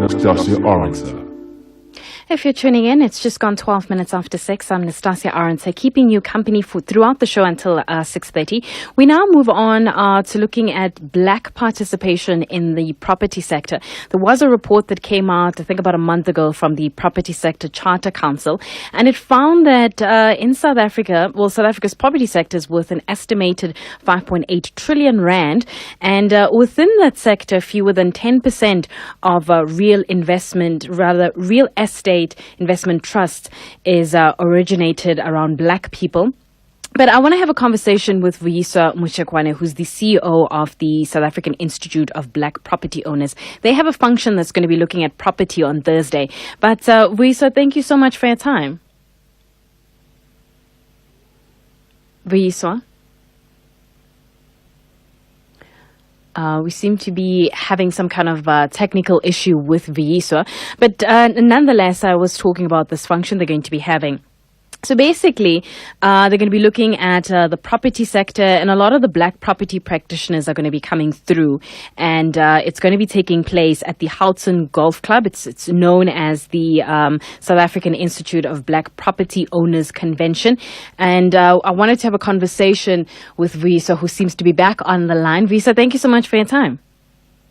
Nastasia Aronsa. If you're tuning in, it's just gone 12 minutes after 6. I'm Nastasia Aronsa, keeping you company throughout the show until 6:30. We now move on to looking at black participation in the property sector. There was a report that came out, I think about a month ago, from the Property Sector Charter Council, and it found that in South Africa, South Africa's property sector is worth an estimated 5.8 trillion rand, and within that sector, fewer than 10% of real estate investment trust is originated around black people. But I want to have a conversation with Vuyiswa Mushekwane, who's the CEO of the South African Institute of Black Property Owners. They have a function that's going to be looking at property on Thursday. But Vuyiswa, thank you so much for your time. Vuyiswa? We seem to be having some kind of technical issue with Vuyiswa. But nonetheless, I was talking about this function they're going to be having. So basically, they're going to be looking at the property sector, and a lot of the black property practitioners are going to be coming through. And it's going to be taking place at the Houghton Golf Club. It's known as the South African Institute of Black Property Owners Convention. And I wanted to have a conversation with Vuyiswa, who seems to be back on the line. Vuyiswa, thank you so much for your time.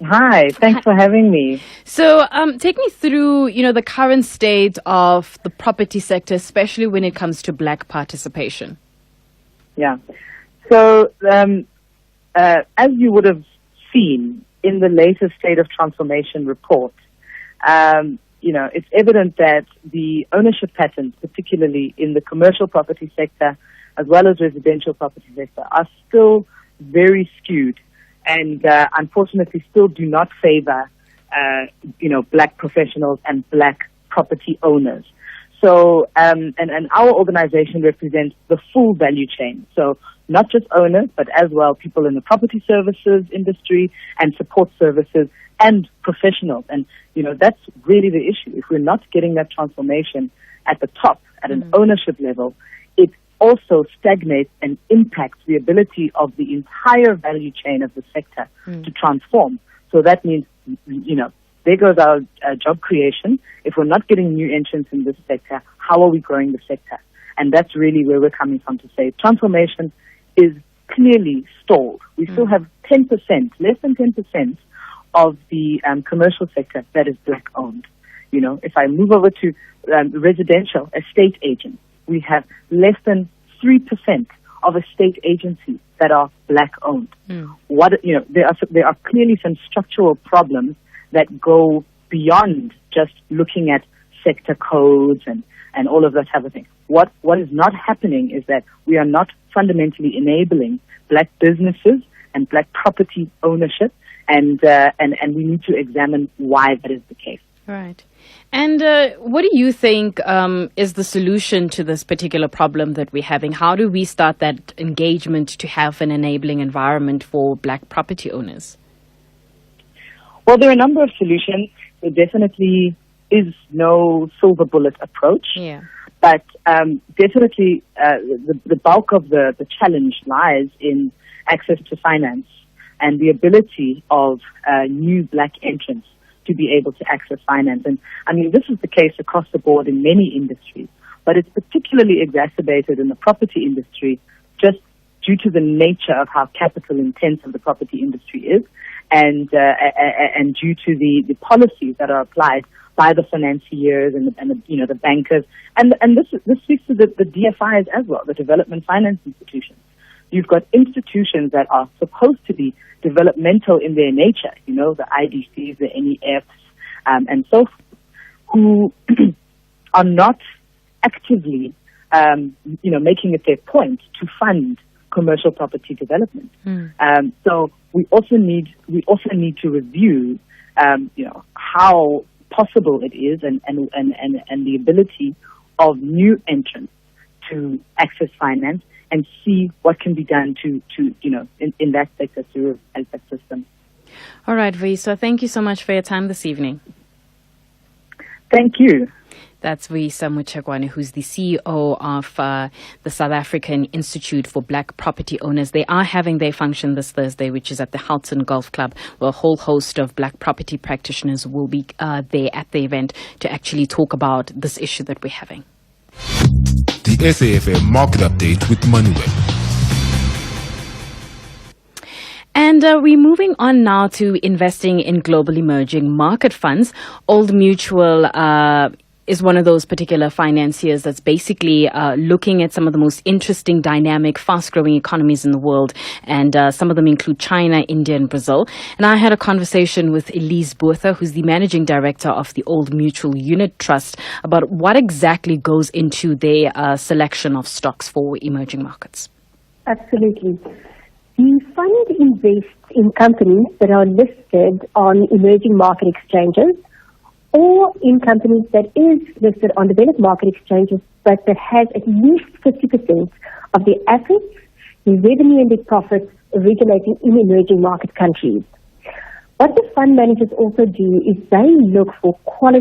Hi, thanks for having me. So take me through, the current state of the property sector, especially when it comes to black participation. Yeah. So as you would have seen in the latest State of Transformation report, it's evident that the ownership patterns, particularly in the commercial property sector as well as residential property sector, are still very skewed. And unfortunately still do not favor, black professionals and black property owners. So, and our organization represents the full value chain. So not just owners, but as well people in the property services industry and support services and professionals. And, that's really the issue. If we're not getting that transformation at the top, at an ownership level, it also stagnates and impacts the ability of the entire value chain of the sector to transform. So that means, there goes our job creation. If we're not getting new entrants in this sector, how are we growing the sector? And that's really where we're coming from to say transformation is clearly stalled. We still have 10%, less than 10% of the commercial sector that is black owned. If I move over to residential estate agents, we have less than 3% of estate agencies that are black-owned. There are clearly some structural problems that go beyond just looking at sector codes and all of that type of thing. What is not happening is that we are not fundamentally enabling black businesses and black property ownership, and we need to examine why that is the case. Right. And what do you think is the solution to this particular problem that we're having? How do we start that engagement to have an enabling environment for black property owners? Well, there are a number of solutions. There definitely is no silver bullet approach. Yeah. But definitely the bulk of the challenge lies in access to finance and the ability of new black entrants to be able to access finance. And this is the case across the board in many industries, but it's particularly exacerbated in the property industry just due to the nature of how capital intensive the property industry is and due to the policies that are applied by the financiers and the bankers. And this speaks to the DFIs as well, the development finance institutions. You've got institutions that are supposed to be developmental in their nature, the IDCs, the NEFs, and so forth, who are not actively, making it their point to fund commercial property development. So we also need to review, how possible it is and the ability of new entrants to access finance and see what can be done to in that sector to revise that system. All right, Vuyiswa, thank you so much for your time this evening. Thank you. That's Vuyisa Muchagwane, who's the CEO of the South African Institute for Black Property Owners. They are having their function this Thursday, which is at the Houghton Golf Club, where a whole host of black property practitioners will be there at the event to actually talk about this issue that we're having. The SAFM Market Update with Moneyweb. And we're moving on now to investing in global emerging market funds. Old Mutual is one of those particular financiers that's basically looking at some of the most interesting, dynamic, fast-growing economies in the world. And some of them include China, India, and Brazil. And I had a conversation with Elise Botha, who's the managing director of the Old Mutual Unit Trust, about what exactly goes into their selection of stocks for emerging markets. Absolutely. The fund invests in companies that are listed on emerging market exchanges or in companies that is listed on developed market exchanges but that has at least 50% of their assets, their revenue and their profits originating in emerging market countries. What the fund managers also do is they look for quality